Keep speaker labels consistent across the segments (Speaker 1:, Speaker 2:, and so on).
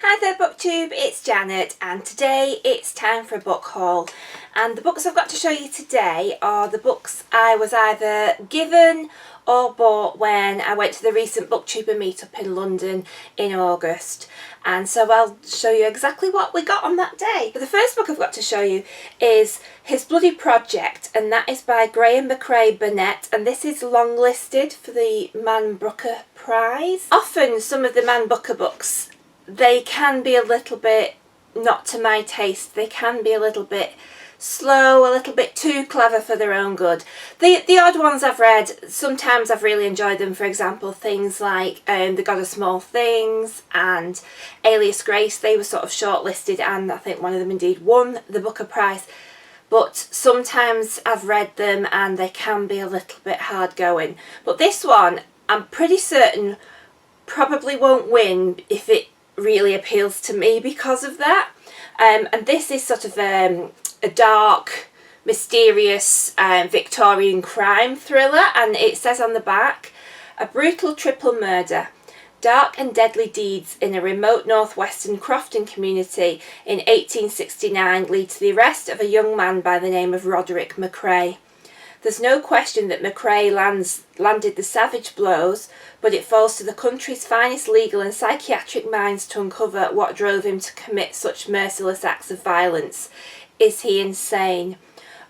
Speaker 1: Hi there BookTube, it's Janet and today it's time for a book haul, and the books I've got to show you today are the books I was either given or bought when I went to the recent BookTuber meetup in London in August, and so I'll show you exactly what we got on that day. The first book I've got to show you is His Bloody Project, and that is by Graham McCrae Burnett, and this is longlisted for the Man Booker Prize. Often some of the Man Booker books, they can be a little bit not to my taste. They can be a little bit slow, a little bit too clever for their own good. The odd ones I've read, sometimes I've really enjoyed them. For example, things like The God of Small Things and Alias Grace, they were sort of shortlisted and I think one of them indeed won the Booker Prize. But sometimes I've read them and they can be a little bit hard going. But this one, I'm pretty certain probably won't win if it really appeals to me because of that. And this is sort of a dark, mysterious Victorian crime thriller, and it says on the back, a brutal triple murder. Dark and deadly deeds in a remote northwestern Crofton community in 1869 lead to the arrest of a young man by the name of Roderick McCrae. There's no question that McCrae landed the savage blows, but it falls to the country's finest legal and psychiatric minds to uncover what drove him to commit such merciless acts of violence. Is he insane?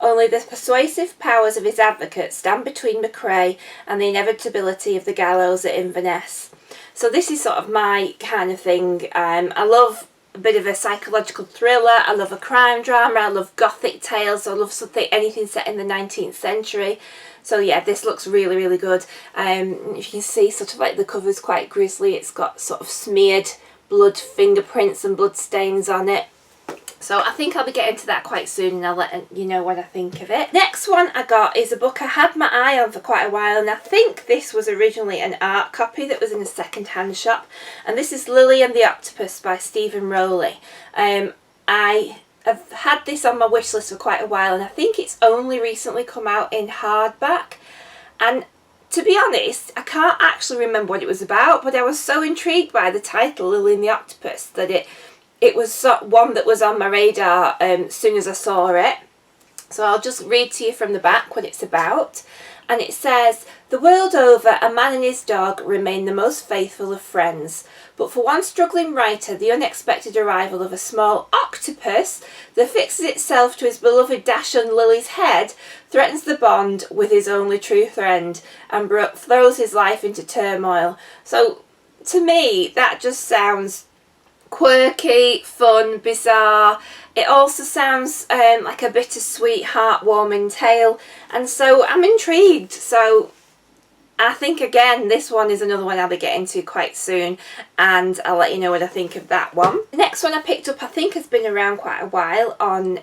Speaker 1: Only the persuasive powers of his advocate stand between McCrae and the inevitability of the gallows at Inverness. So this is sort of my kind of thing. I love a bit of a psychological thriller, I love a crime drama, I love gothic tales, I love anything set in the 19th century. So yeah, this looks really, really good. You can see sort of like the cover's quite grisly. It's got sort of smeared blood fingerprints and blood stains on it. So I think I'll be getting to that quite soon and I'll let you know what I think of it. Next one I got is a book I had my eye on for quite a while, and I think this was originally an art copy that was in a second-hand shop, and this is Lily and the Octopus by Stephen Rowley. I have had this on my wish list for quite a while, and I think it's only recently come out in hardback, and to be honest, I can't actually remember what it was about, but I was so intrigued by the title, Lily and the Octopus, that it was one that was on my radar as soon as I saw it. So I'll just read to you from the back what it's about. And it says, the world over, a man and his dog remain the most faithful of friends. But for one struggling writer, the unexpected arrival of a small octopus that fixes itself to his beloved dash on Lily's head threatens the bond with his only true friend and throws his life into turmoil. So to me, that just sounds quirky, fun, bizarre. It also sounds like a bittersweet, heartwarming tale, and so I'm intrigued. So I think again this one is another one I'll be getting to quite soon, and I'll let you know what I think of that one. The next one I picked up I think has been around quite a while on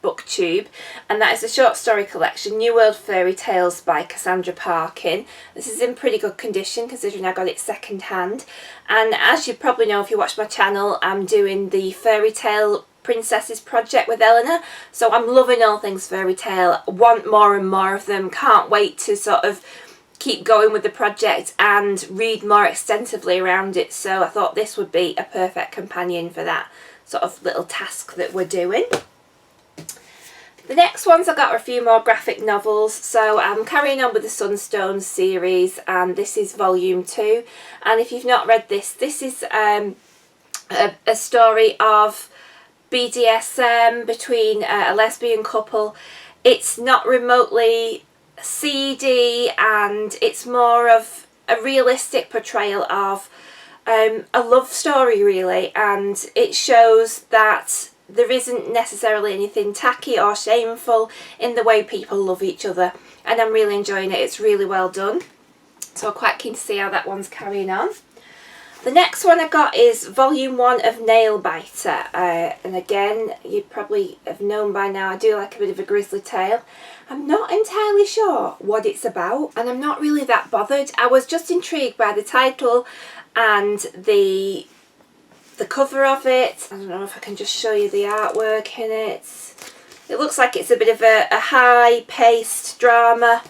Speaker 1: BookTube, and that is a short story collection, New World Fairy Tales by Cassandra Parkin. This is in pretty good condition considering I got it second hand, and as you probably know if you watch my channel, I'm doing the Fairy Tale Princesses project with Eleanor, so I'm loving all things fairy tale, want more and more of them, can't wait to sort of keep going with the project and read more extensively around it, so I thought this would be a perfect companion for that sort of little task that we're doing. The next ones I got are a few more graphic novels, so I'm carrying on with the Sunstone series, and this is volume 2, and if you've not read this, this is a story of BDSM between a lesbian couple. It's not remotely seedy, and it's more of a realistic portrayal of a love story really, and it shows that there isn't necessarily anything tacky or shameful in the way people love each other, and I'm really enjoying it. It's really well done, so I'm quite keen to see how that one's carrying on. The next one I got is volume 1 of Nailbiter, and again you probably have known by now I do like a bit of a grisly tale. I'm not entirely sure what it's about, and I'm not really that bothered. I was just intrigued by the title and the cover of it. I don't know if I can just show you the artwork in it. It looks like it's a bit of a high-paced drama.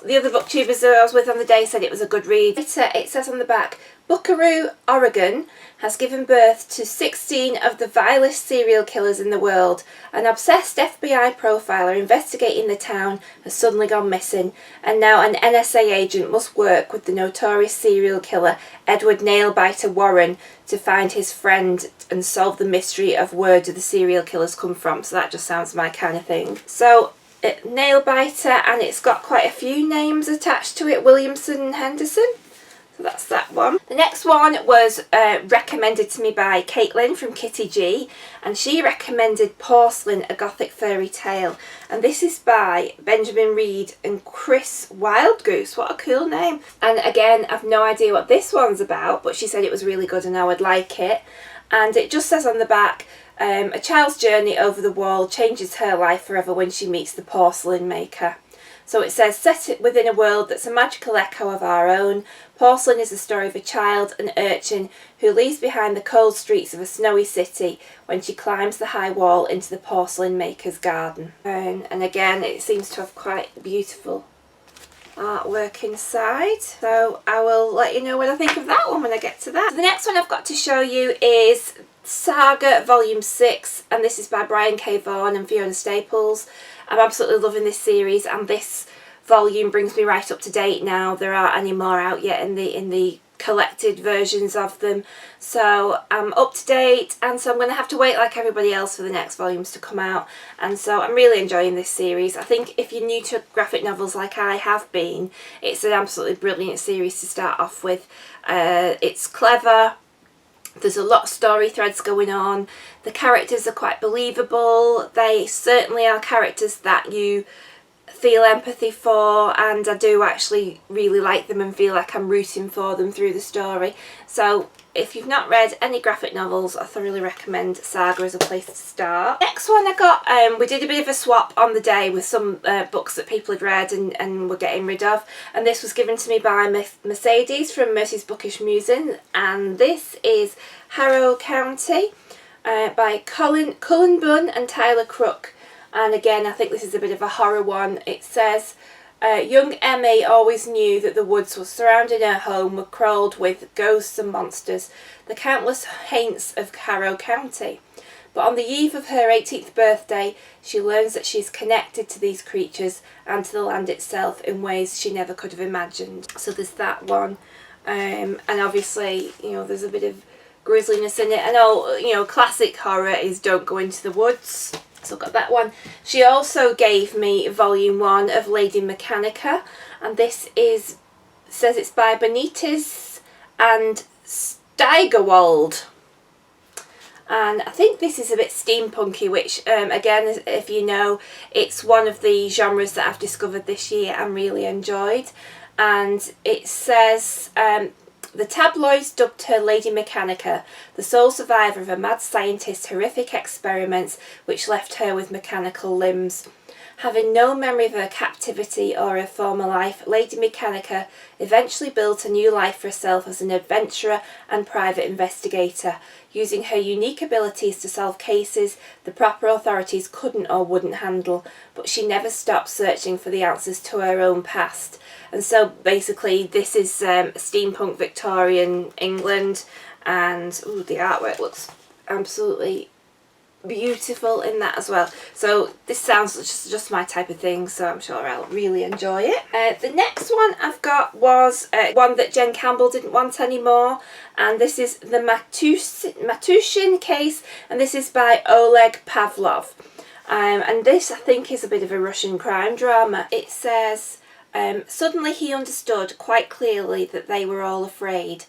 Speaker 1: The other booktubers that I was with on the day said it was a good read. It says on the back, Buckaroo, Oregon has given birth to 16 of the vilest serial killers in the world. An obsessed FBI profiler investigating the town has suddenly gone missing, and now an NSA agent must work with the notorious serial killer Edward Nailbiter Warren to find his friend and solve the mystery of where do the serial killers come from. So that just sounds my kind of thing. So Nailbiter, and it's got quite a few names attached to it, Williamson and Henderson. So that's that one. The next one was recommended to me by Caitlin from Kitty G, and she recommended Porcelain, a Gothic fairy tale. And this is by Benjamin Reed and Chris Wildgoose. What a cool name. And again, I've no idea what this one's about, but she said it was really good and I would like it. And it just says on the back, a child's journey over the wall changes her life forever when she meets the porcelain maker. So it says, set it within a world that's a magical echo of our own. Porcelain is the story of a child, an urchin, who leaves behind the cold streets of a snowy city when she climbs the high wall into the porcelain maker's garden. And again, it seems to have quite beautiful artwork inside. So I will let you know what I think of that one when I get to that. So the next one I've got to show you is Saga Volume 6, and this is by Brian K. Vaughan and Fiona Staples. I'm absolutely loving this series, and this volume brings me right up to date now. There aren't any more out yet in the collected versions of them, so I'm up to date, and so I'm going to have to wait like everybody else for the next volumes to come out. And so I'm really enjoying this series. I think if you're new to graphic novels like I have been, it's an absolutely brilliant series to start off with. It's clever. There's a lot of story threads going on. The characters are quite believable. They certainly are characters that you feel empathy for, and I do actually really like them and feel like I'm rooting for them through the story. So if you've not read any graphic novels, I thoroughly recommend Saga as a place to start. Next one I got, we did a bit of a swap on the day with some books that people had read and were getting rid of, and this was given to me by Mercedes from Mercy's Bookish Musing, and this is Harrow County by Cullen Bunn and Tyler Crook. And again, I think this is a bit of a horror one. It says, young Emmy always knew that the woods were surrounding her home were crawled with ghosts and monsters, the countless haunts of Harrow County. But on the eve of her 18th birthday, she learns that she is connected to these creatures and to the land itself in ways she never could have imagined. So there's that one. And obviously, you know, there's a bit of grisliness in it. And all, you know, classic horror is don't go into the woods. So I've got that one. She also gave me volume 1 of Lady Mechanica, and this says it's by Benitez and Steigerwald. And I think this is a bit steampunky, which again, if you know, it's one of the genres that I've discovered this year and really enjoyed. And it says, the tabloids dubbed her Lady Mechanica, the sole survivor of a mad scientist's horrific experiments which left her with mechanical limbs. Having no memory of her captivity or her former life, Lady Mechanica eventually built a new life for herself as an adventurer and private investigator, using her unique abilities to solve cases the proper authorities couldn't or wouldn't handle, but she never stopped searching for the answers to her own past. And so basically this is steampunk Victorian England, and the artwork looks absolutely beautiful in that as well. So this sounds just my type of thing, so I'm sure I'll really enjoy it. The next one I've got was one that Jen Campbell didn't want anymore, and this is the Mateushin case, and this is by Oleg Pavlov. And this I think is a bit of a Russian crime drama. It says, suddenly he understood quite clearly that they were all afraid.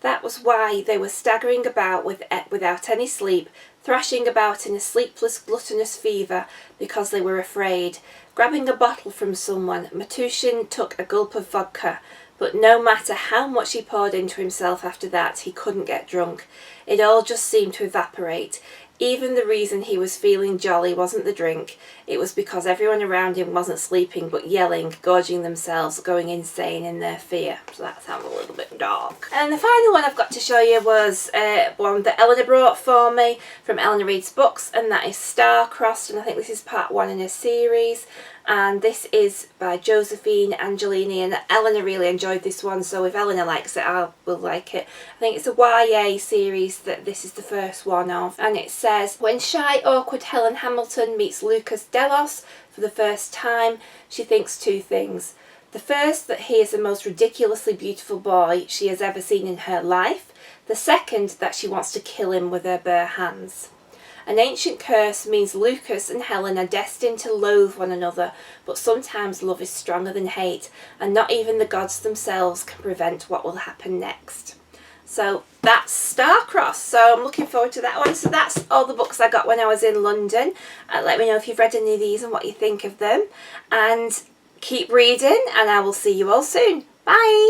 Speaker 1: That was why they were staggering about without any sleep, thrashing about in a sleepless, gluttonous fever, because they were afraid. Grabbing a bottle from someone, Mateushin took a gulp of vodka, but no matter how much he poured into himself after that, he couldn't get drunk. It all just seemed to evaporate. Even the reason he was feeling jolly wasn't the drink. It was because everyone around him wasn't sleeping but yelling, gorging themselves, going insane in their fear. So that sounds a little bit dark. And the final one I've got to show you was one that Eleanor brought for me from Eleanor Reed's Books, and that is Starcrossed, and I think this is part 1 in a series. and this is by Josephine Angelini, and Eleanor really enjoyed this one, so if Eleanor likes it I will like it. I think it's a YA series that this is the first one of, and it says, when shy, awkward Helen Hamilton meets Lucas Delos for the first time, she thinks two things. The first, that he is the most ridiculously beautiful boy she has ever seen in her life. The second, that she wants to kill him with her bare hands. An ancient curse means Lucas and Helen are destined to loathe one another, but sometimes love is stronger than hate, and not even the gods themselves can prevent what will happen next. So that's Starcrossed, so I'm looking forward to that one. So that's all the books I got when I was in London. Let me know if you've read any of these and what you think of them, and keep reading, and I will see you all soon. Bye!